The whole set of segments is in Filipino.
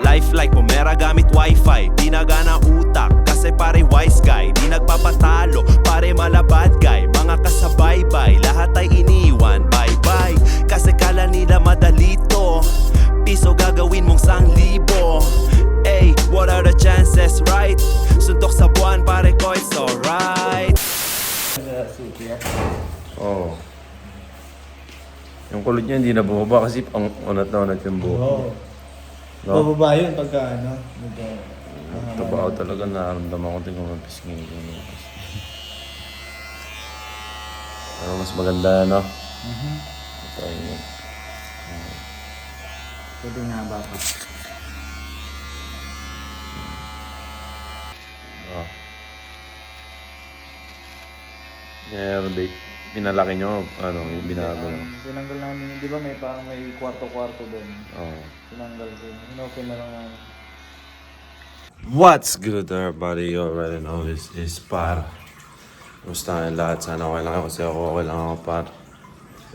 Life like pumera gamit wifi, pinagana utak kasi pare wise guy. Di nagpapatalo, pare malabad guy. Mga kasabaybay, lahat ay iniwan, bye bye. Kasi kala nila madali to, piso gagawin mong 1,000. Ay, what are the chances, right? Suntok sa buwan pare ko, it's alright. Oo. Yung kulot niya hindi na bumaba kasi ang unat-unat yung buhok. Oo. No? Bababa yun pagka ano. Trabaho talaga nararamdaman ko din kung mapisngin ko. Pero mas maganda, no? Ito yun. Pwede nga ba pa? Oh. Yeah, pinalaki nyo, ano, yung binago nyo. Tinanggal namin, di ba may parang may kwarto-kwarto doon. Oh. Tinanggal ko. Inopen na lang namin. What's good everybody? You already know this is Par. Kumusta kayong lahat? Sana okay lang ako kasi ako okay lang ako, Par.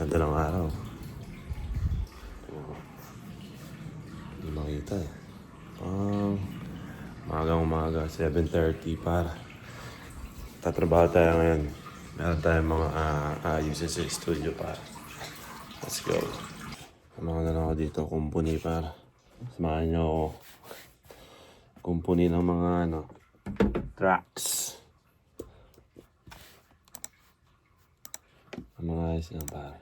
Ganda ng araw. Hindi makita eh. Umaga, 7:30, Par. Tatrabaho tayo ngayon. Meron tayong mga ayusin sa studio, Par. Let's go. Ano na lang ako dito, kumpuni, Par. Samahan niyo ako. Kumpuni ng mga tracks. Ang mga ayos lang, pare.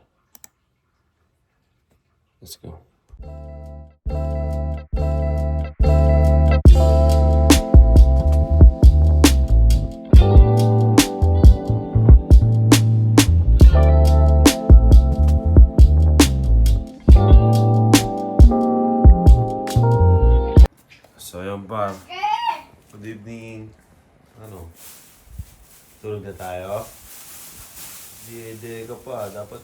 Let's go. So, yun pa. Good evening. Ano? Tulog na tayo? Dede ka pa. Dapat...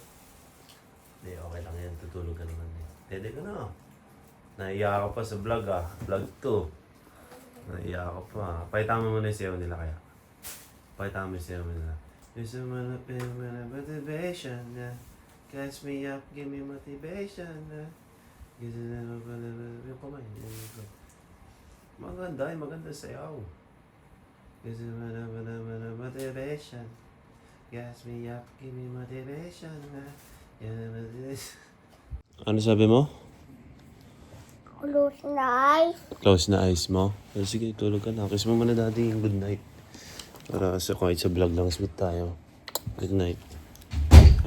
Hindi, okay lang yan. Tutulog ka naman. Dede ka na. Naiya ka pa sa vlog Vlog 2. Naiya ka pa. Pakita mo muna yung sayo nila kaya. Pakita mo yung sayo nila. There's a motivation. Catch me up, give me motivation. Yung kamay. Maganda sayaw. There's a motivation. Gas me up, give me motivation. Ano sabi mo? Close na eyes. Close na eyes mo? Pero sige, tulog ka na. Kiss mo muna dati yung good night. Para sa kahit sa vlog lang smooth tayo. Good night.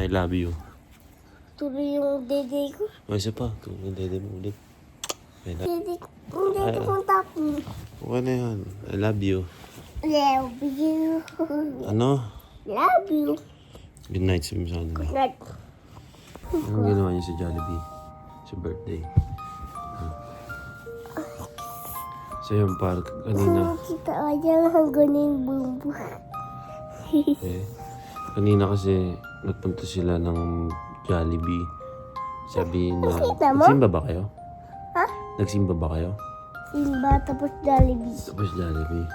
I love you. Tuloy yung dede ko. O isa pa, tulog yung dede mo ulit. I love Dede kong tapon. Okay na yan. I love you. Love you. Ano? Love you. Good night sabi mo sa kanila. Good night. Anong ginawa niyo sa Jollibee? Sa birthday? So yung park, kanina. Kita aja hanggang yung bumbu. Eh, kanina kasi nagpunta sila ng Jollibee. Sabi na, Nakita mo? nagsimba ba kayo? Ha? Nagsimba ba kayo? Simba tapos Jollibee. Tapos Jollibee.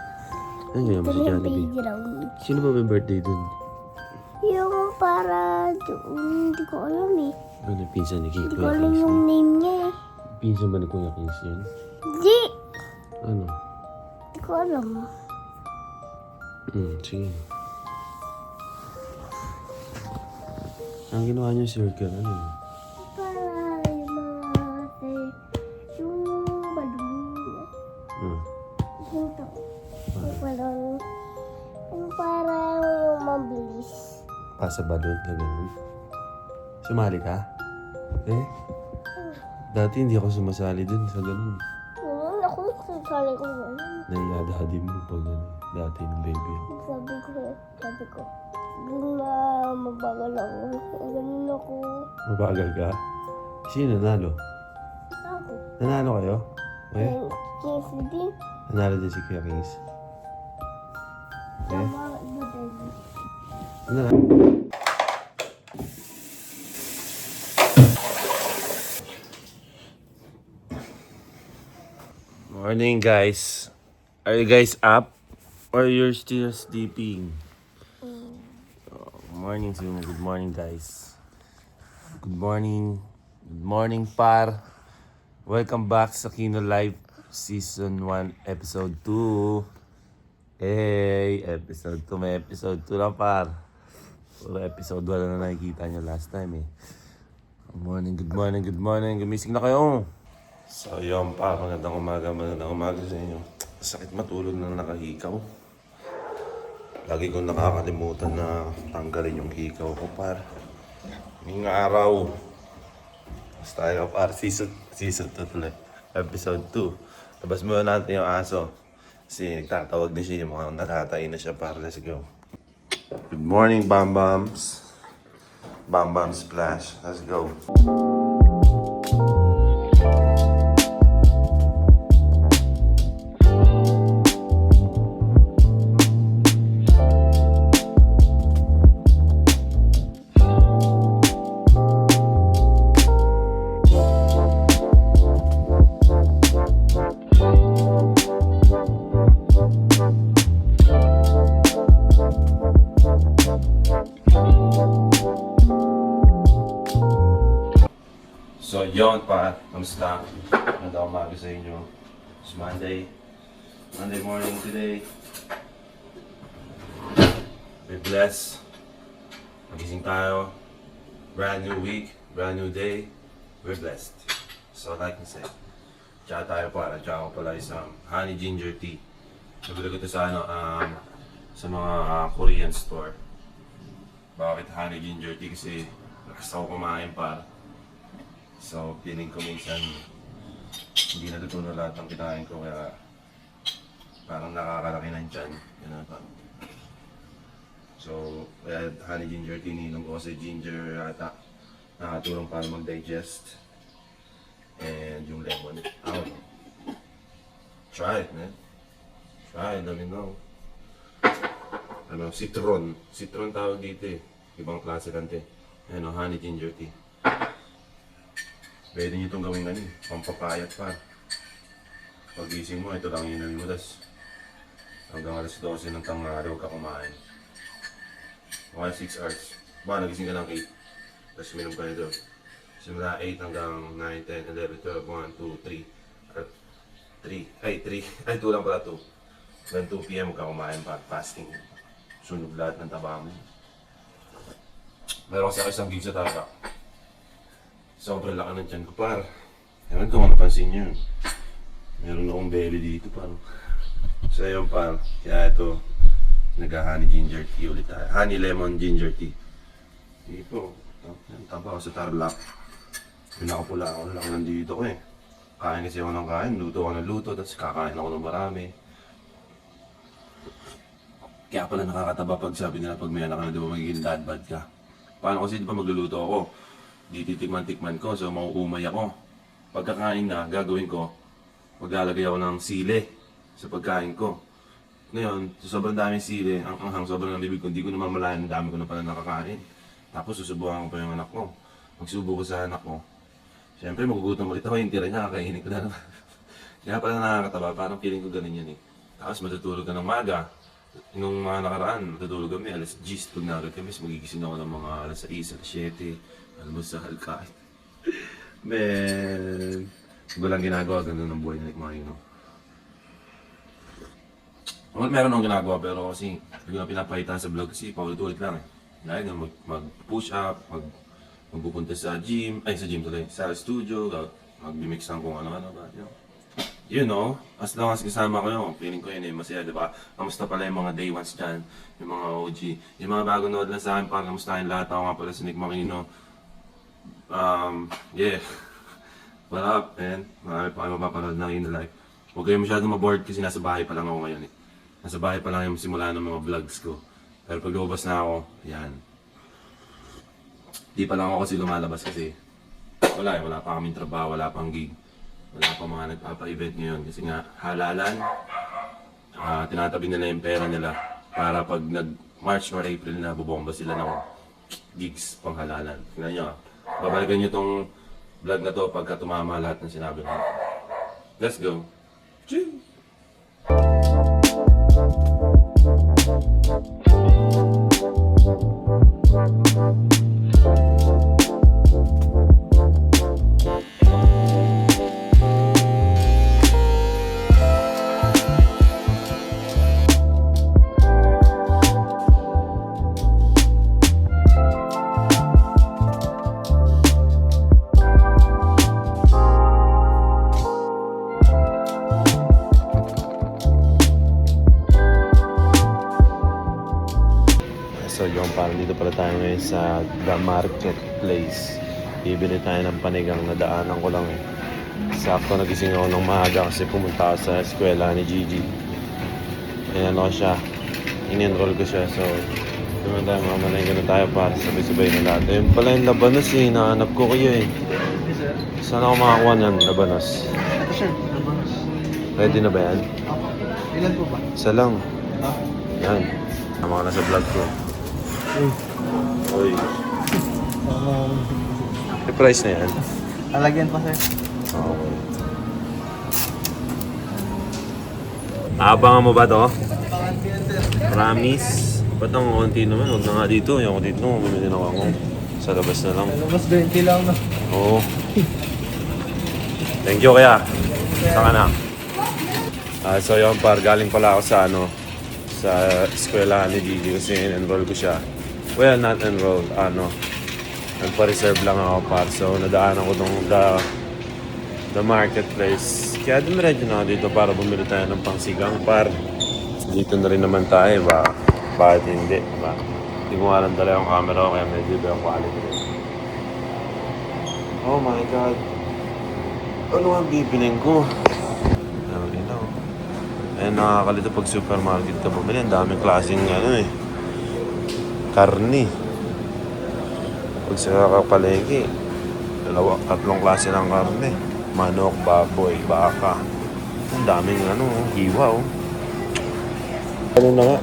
Ano yun Ito sa na yung Jollibee? playground. Sino ba may birthday dun? Yung para doon, hindi ko alam eh. Ano yung pinsan ni Hindi ko Kuya alam Kings? yung name niya eh. Pinsan ba ni Kuya Kings yun? Hindi. Ano? Hindi ko alam. Sige. Ang ginawa niyo circle, ano yun? Para yung mga yung balloon. Hmm. Yung to. Yung parang yung parang yung mabilis. Pasa balon na ganun. Sumali ka? Eh? Dati hindi ako sumasali dun sa ganun. Ngayon ako sasali ko yun. Naiyadahadi mo pag ano, dati ng baby. Sabi ko, na mabagal ako. Ganun ako. Mabagal ka? Sino nanalo? Ako. Nanalo kayo? Eh? And Kings din. Nanalo din si Kuya Kings. Eh? Tama ba din? Ano? Morning guys. Are you guys up? Or you're still sleeping? Morning to you. Good morning guys. Good morning. Good morning par. Welcome back sa Kino Live. Season 1, Episode 2. Hey, Episode 2. May Episode 2 lang, par. Puro Episode 1 na nakikita nyo last time, eh. Good morning, good morning, good morning. Gumising na kayo. So, yun, par. Magandang umaga sa inyo. Sakit matulog nang nakahikaw. Lagi kong nakakalimutan na tanggalin yung hikaw ko, par. Ngayong araw. Basta tayo, par. Season 2 tuloy. Episode 2. Labas muna natin yung aso. Kasi nagtatawag na siya. Mukhang natatay na siya, par. Let's go. Good morning, Bam Bams. Bam Bam Splash. Let's go. So, yun pa. Kamusta? Magandang umaga sa inyo. It's Monday. Monday morning today. We're blessed. Magising tayo. Brand new week. Brand new day. We're blessed. So, like I said. Tsaka tayo para. Tsaka ko pala isang honey ginger tea. Nabili ko ito sa sa mga Korean store. Bakit honey ginger tea? Kasi lakas ako kumain para. So, feeling ko minsan hindi natutunan lahat ng kinain ko kaya parang nakakalaki ng tiyan. Yan pa. So, kaya honey ginger tea ninom ko kasi ginger ata nakatulong para mag-digest. And yung lemon. Try it, man. Try it, let me know. Citron. Citron tawag dito eh. Ibang klase kante. Honey ginger tea. Pwede nyo itong gawin pampapayat pa. Pag-gising mo, ito lang yun mo. Tas hanggang alas 12 ng tanghali, huwag ka kumain. Mga 6 hours. Ba, nagising ka ng 8. Tapos minom ka nito. Simula 8 hanggang 9, 10, 11, 12, 1, 2, 3. 3. Ay, 2 lang pala 2. Then 2 p.m. huwag ka kumain pa. Fasting. Sunog lahat ng taba mo. Meron kasi ako isang gig sa taga. Sobrang laki ng tiyan ko, par. Ewan ko kung napansin nyo. Meron akong belly dito, par. So, yun, par. Kaya ito, nag-honey ginger tea ulit tayo. Honey lemon ginger tea. Dito. Yan, taba ako sa Tarlac. Pinakapula ako. Laki nandito ko eh. Kain kasi ako ng kain. Luto ako ng luto. Tapos kakain ako ng marami. Kaya pala nakakataba pag sabi nila pag may anak ka na, di ba magiging dad bod ka? Paano kasi di ba magluluto ako? Di titikman-tikman ko, so mauumay ako. Pagkakain na, gagawin ko, maglalagay ako ng sili sa pagkain ko. Ngayon, so sobrang daming sili, ang sobrang ng bibig ko, hindi ko naman malayan, ang dami ko na pala nakakain. Tapos susubukan ko pa yung anak ko. Magsubo ko sa anak ko. Siyempre, magugutom ulit ako, yung tira niya, kakainin ko na naman. Kaya pala nakakataba, parang feeling ko ganun yan eh. Tapos matutulog ka ng maga. Nung mga nakaraan, matutulog kami, alas 10, pag naroon kami, magigising ako ng mga alas 6, alas 7. Almusal kahit. Man, walang ginagawa, ganun ang buhay na like mga yun. Meron akong ginagawa pero kasi hindi ko na pinapakita sa vlog kasi paulit-ulit lang eh. Dahil mag-push up, magpupunta sa gym, sa studio, mag-mix ng kung ano-ano ba, you know, as long as kasama ko yun, feeling ko yun eh, masaya, diba? Kamusta pala yung mga day ones dyan, yung mga OG, yung mga bago nood lang sa akin, para kamustahin lahat, ako nga pala si Nick Makino. Yeah. What up, man? Marami pa kayo mapapanood na in the life. Huwag kayo masyadong maboard kasi nasa bahay pa lang ako ngayon eh. Nasa bahay pa lang yung simula ng mga vlogs ko. Pero pag lumabas na ako, yan. Di pa lang ako kasi lumalabas kasi wala pa kaming trabaho, wala pang gig. Wala pa mga nagpapa-event ngayon kasi nga halalan. Tinatabi nila yung pera nila para pag nag-March or April na bubomba sila ng gigs pang halalan. Tingnan nyo babalikan nyo tong vlog na to pagka tumama lahat ng sinabi ko. Let's go! Choo! tayo ngayon sa The Marketplace. Bibili tayo ng panigang, nadaanan ko lang eh. Sakto nagising ako ng maaga kasi pumunta ako sa eskwela ni Gigi. Ayan ako siya. In-enroll ko siya. So, naman tayo mamalengke na tayo para sabay-sabay na lahat. Ayun pala yung labanos eh. Nahanap ko kayo eh. Saan ako makakuha ng labanos? Sure, labanos. Ready na ba yan? Ilan po ba? Isa lang. Ah. Yan. Tama ka na sa vlog ko. Uy. May price na yan. Alagyan pa sir. Okay. Abangan mo ba to? Promise? Ba't ang konti naman? Huwag na nga dito. Yung dito, bumili na ako. Sa labas na lang. Mas 20 lang na. Oo. Thank you kaya. Saka na. So yun par, galing pala ako sa sa eskwelahan ni Gigi kasi enroll ko siya. Well, not enrolled, nagpa-reserve lang ako par. So nadaanan ko tong the marketplace. Kaya dumiretso na ako dito para bumili tayo ng pangsigang par. Dito na rin naman tayo ba? Bakit hindi? Ba? Hindi ko nga lang dala yung camera ko kaya medyo iba yung quality rin. Oh my God. Ano ang bibiling ko? Eh, nakakalito pag supermarket ka bumili. Ang daming klaseng karni. Pag sa kapalengke, tatlong klase ng karne. Manok, baboy, baka. Ang daming hiwa oh. Ano na nga?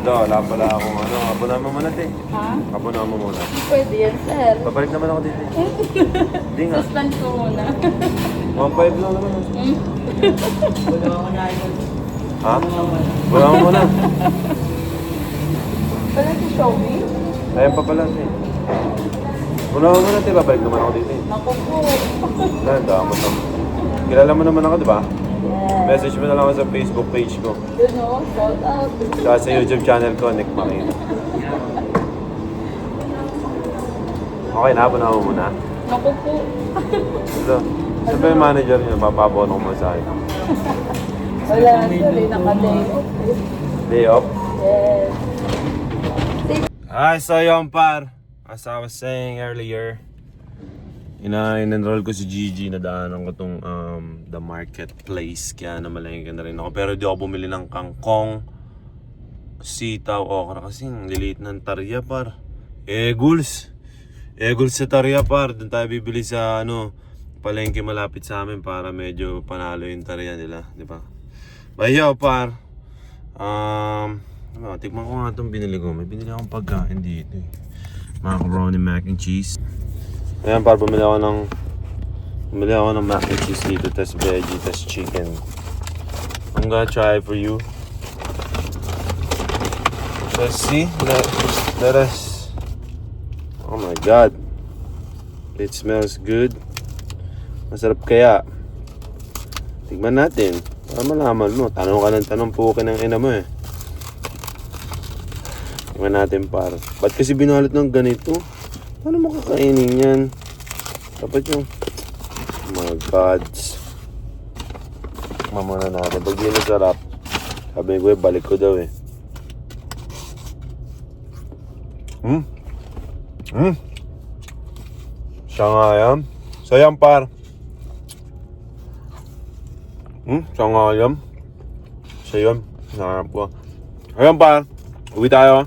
Wala pala akong abunan mo muna te. Ha? Abunan mo muna. Pwede yan, sir. Babalik naman ako dito. Hindi nga. Suspend ko muna. 1.5 lang naman. Ha? Wala mo muna. Pwede si Showy? Ayan pa pala te. Wala mo muna te. Babalik naman ako dito. Naku po. Wala, damot ako. Kilala mo naman ako, di ba? Yes. Message mo na lang ako sa Facebook page ko. You know, shout out. Saka sa YouTube channel ko, Nick Makina. Okay na, abunan mo muna. Naku po. Ito. Siyempre yung manager niya, papabono ko mo sa akin. Wala, sir. Naka-day off. Day off? Yes. Hi, so yun par. As I was saying earlier, in-enroll ko si Gigi, nadaanan ko tong the marketplace, kaya namalengke na rin ako. Pero di ako bumili ng kangkong, sitaw, okra kasi liliit ng tarya par. Eguls sa tarya par. Doon tayo bibili sa palengke malapit sa amin para medyo panalo yung tarya nila, di ba? Bayaw par. Tikman ko nga itong binili ko. May binili akong pagkain dito eh. Macaroni mac and cheese. Ayan par, bumili ako ng mac and cheese dito, tas veggie, tas chicken. I'm gonna try for you. Let's see. Let us. Oh my God. It smells good. Masarap kaya. Tignan natin. Para malaman mo. Tanong ka ng tanong po ka ng ina mo eh. Tignan natin par. Ba't kasi binalot ng ganito? Paano mo kakainin yan? Dapat yung... Oh my God. Mamana natin. Pag di nasarap, sabi ko balik ko daw eh. Siya nga yan. So yan par. Siya nga yan. Siya yun. Naharap ko. Ayan par. Uwi tayo.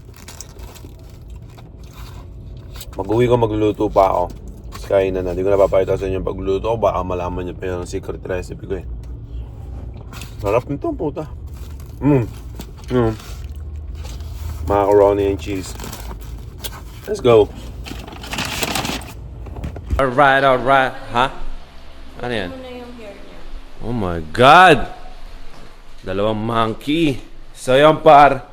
Mag-uwi ko, magluluto pa ako. Kain na. Hindi ko napapakita sa inyo yung pagluluto ko. Baka malaman nyo pa yung secret recipe ko eh. Sarap nito, puta. Macaroni and cheese. Let's go. Alright. Ha? Ano yan? Oh my God! Dalawang monkey. So yan par.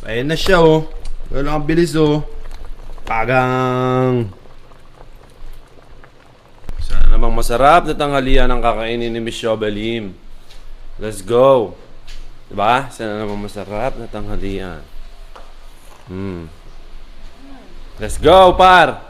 Ayun na siya oh. Wala kang bilis oh. Pagang! Sana namang masarap na tanghalian ang kakainin ni Miss Shobelim. Let's go! Diba? Sana namang masarap na tanghalian. Let's go, par!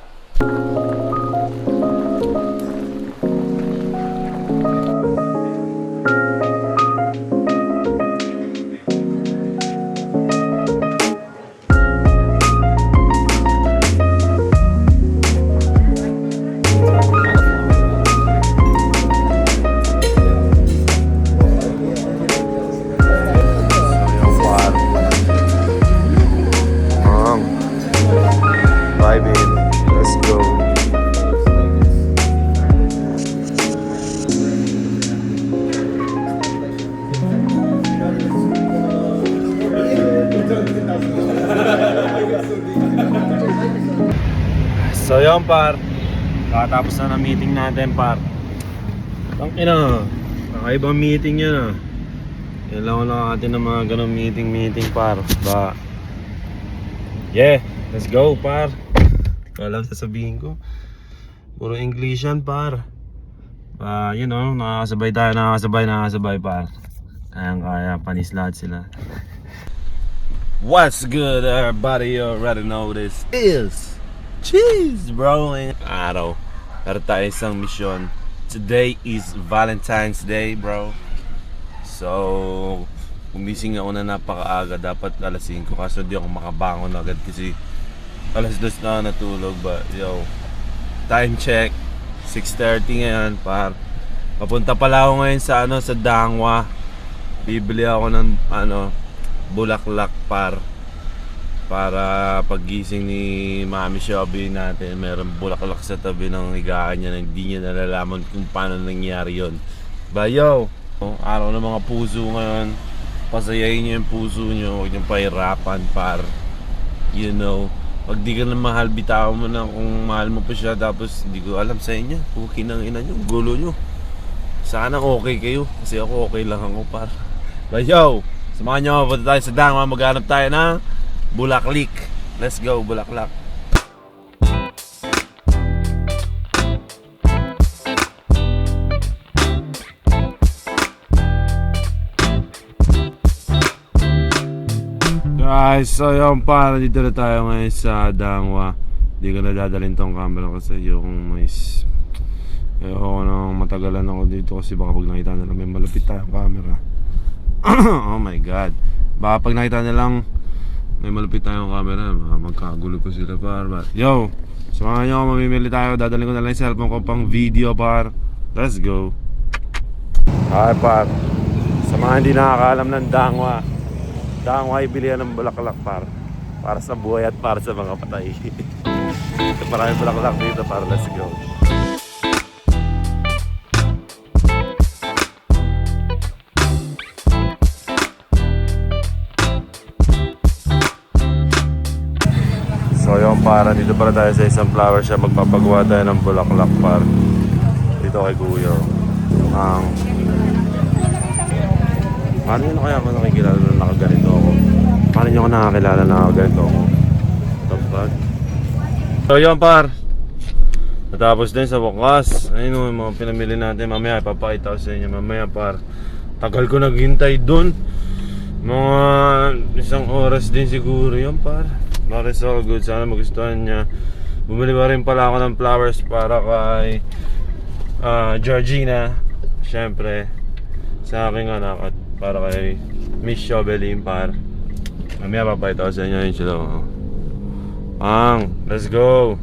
So yun par, kakatapos na ng meeting natin par. Ang ina, kakaibang meeting yun ah. Yan lang natin ng mga ganong meeting par. Ba, yeah, let's go par. Hindi ko alam sasabihin ko. Puro English yan par. You know, nakakasabay tayo, nakakasabay par. Kaya panis lahat sila. What's good everybody, you already know this is Cheese bro. Araw, meron tayo isang mission. Today is Valentine's Day bro. So, gumising ako na napakaaga. Dapat alas 5, kaso di ako makabangon agad kasi alas 2 na natulog. But yo, time check 6:30 ngayon par. Papunta pala ako ngayon sa sa Dangwa. Bibili ako ng bulaklak par. Para paggising ni Mami Shelby natin, meron bulaklak sa tabi ng higaan niya na hindi niya nalalaman kung paano nangyari yon. But yo, araw ng mga puso ngayon. Pasayahin niyo yung puso niyo, huwag niyong pahirapan par. You know, pag di ka na mahal, bitaw mo na kung mahal mo pa siya. Tapos hindi ko alam sa inyo, okay nang ina niyo, gulo niyo. Sana okay kayo, kasi ako okay lang ako par. But yo, samahan niyo, punta tayo sa Dangwa, maghanap tayo ng bulaklik. Let's go, bulaklak. Guys, so yun pa, dito na tayo ngayon sa Dangwa. Hindi ko na dadalhin tong camera kasi yung mais. Ayoko nang matagalan ako dito kasi baka pag nakita na lang may malapit tayong camera. Oh my god. Baka pag nakita na lang may malapit tayong camera, magkagulo ko sila par. But yo, samahan nyo ako, mamimili tayo. Dadalhin ko na lang yung cellphone ko pang video par. Let's go. Hi par, sa mga hindi nakakaalam ng Dangwa, Dangwa ay bilihan ng bulaklak par. Para sa buhay at para sa mga patay. Maraming bulaklak dito par. Let's go. So yung para dito para tayo sa isang flower shop, magpapagawa tayo ng bulaklak par. Dito kay Kuya. Paano nyo kaya ako nakikilala na nakaganito ako? Paano nyo ako nakakilala na nakaganito ako? What the fuck? So yun par, natapos din sa wakas. Ayun yung mga pinamili natin. Mamaya ipapakita ko sa inyo mamaya par. Tagal ko naghintay dun. Mga 1 oras din siguro yun par. But it's all good, sana magustuhan niya. Bumili pa rin pala ako ng flowers para kay Georgina, syempre sa aking anak, at para kay Miss Shobelim par. Mamaya papayta ko sa inyo yun sila. Let's go.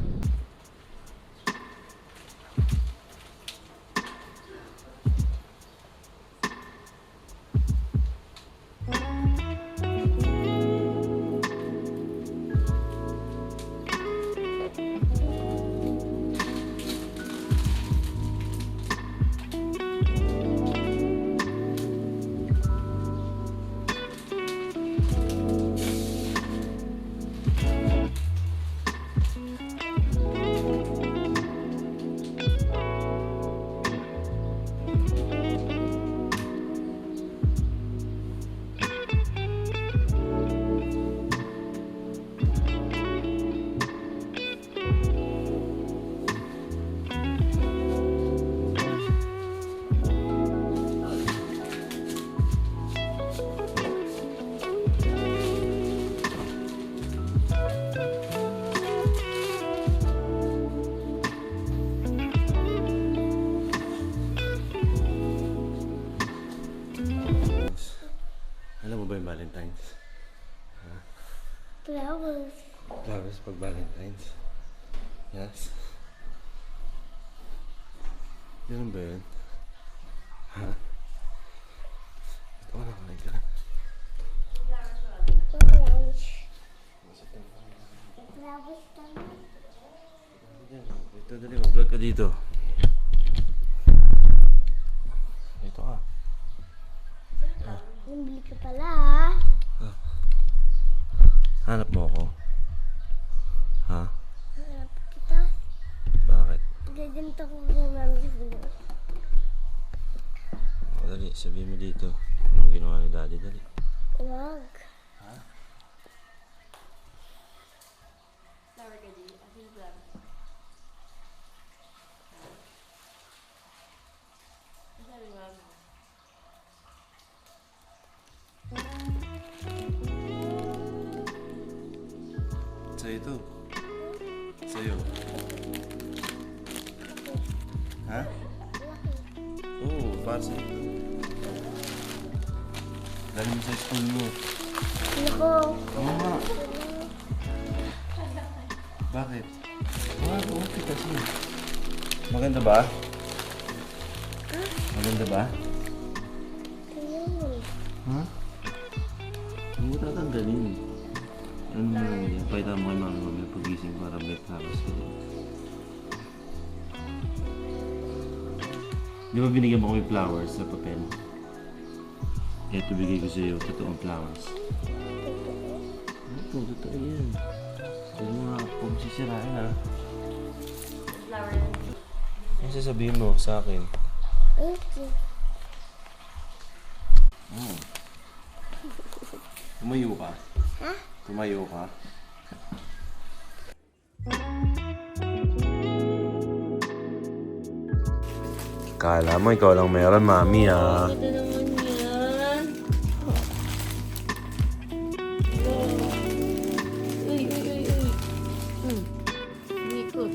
Alam mo ba yung Valentine's? Huh? Flowers. Flowers pag Valentine's? Yes? Ganun ba yun? Ha? Ito ka na, kumain ka na. Orange. Flowers naman. Ito, dali, mag-vlog ka dito. Ito ka. Nabili ka pala. Hanap mo ako. Ha? Hanap kita. Ganito ko kay Mami Blue. Dali, sabihin mo dito. Anong ginawa ni Daddy? Dali. Wag. Sa'yo to. Sa'yo. Ha? Oo, para sa'yo to. Dali mo sa school mo. Nako. Oo nga. Bakit? Okay kasi. Maganda ba? Maganda ba? Ayun. Ha? Huwag mo tatanggalin. Ano mo lang yan? Pahita mo kay mami mamaya pagising para may flowers ka din. Di ba binigyan mo kami flowers sa papel? Ito bigay ko sa'yo, totoong flowers. Ito, totoo yan. Huwag mo nga kung sisirain ha. Ano sasabihin mo sa akin? Okay. Tumayo ka? Ha? Tumayo ka? Kala mo ikaw lang meron, mami ah. Ito naman yan. Uy, uy, uy, uy. Umikot.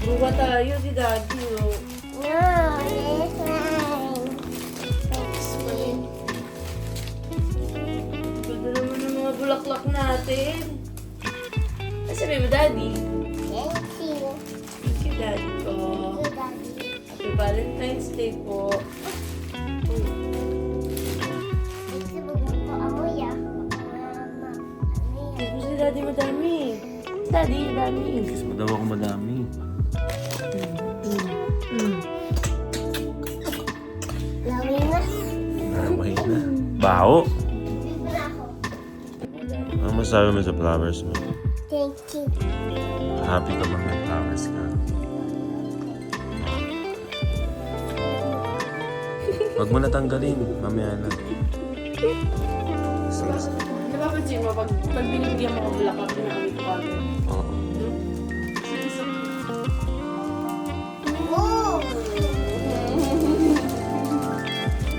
Buka tayo si Daddy, oh. No, it's mine. It's mine. Ganda naman ng mga bulaklak natin. Ano sabi mo, Daddy? Thank you. Thank you, Daddy ko. Thank you, Daddy. Happy Valentine's Day po. Gusto mo ba po amoy ah? Mama. Hindi ko si Daddy madami. Daddy, dami. Kiss mo daw ako madami. Lawin na. Namay na. Baho. Bibra ako. Ano masasabi mo sa flowers mo? Thank you. Happy ka ba may flowers ka? Huwag mo natanggalin. Mamaya na. Sige, sige. Napapansin mo, pag binibigyan mo ko bulaklak, pinakamit ko agad. Oo. Oh!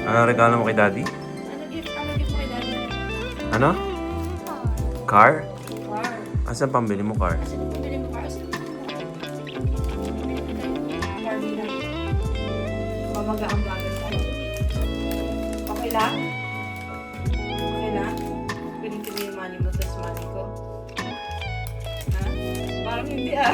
Ano regalo mo kay Daddy? Ano gift mo kay Daddy? Ano? Car? Car. Asan pambili mo car? Saan yung pabili mo car? Saan yung car nila? Mamaga ang bagal tayo. Okay lang? Okay lang? Piling ko yung money mo, tas money ko. Ha? Parang hindi ah.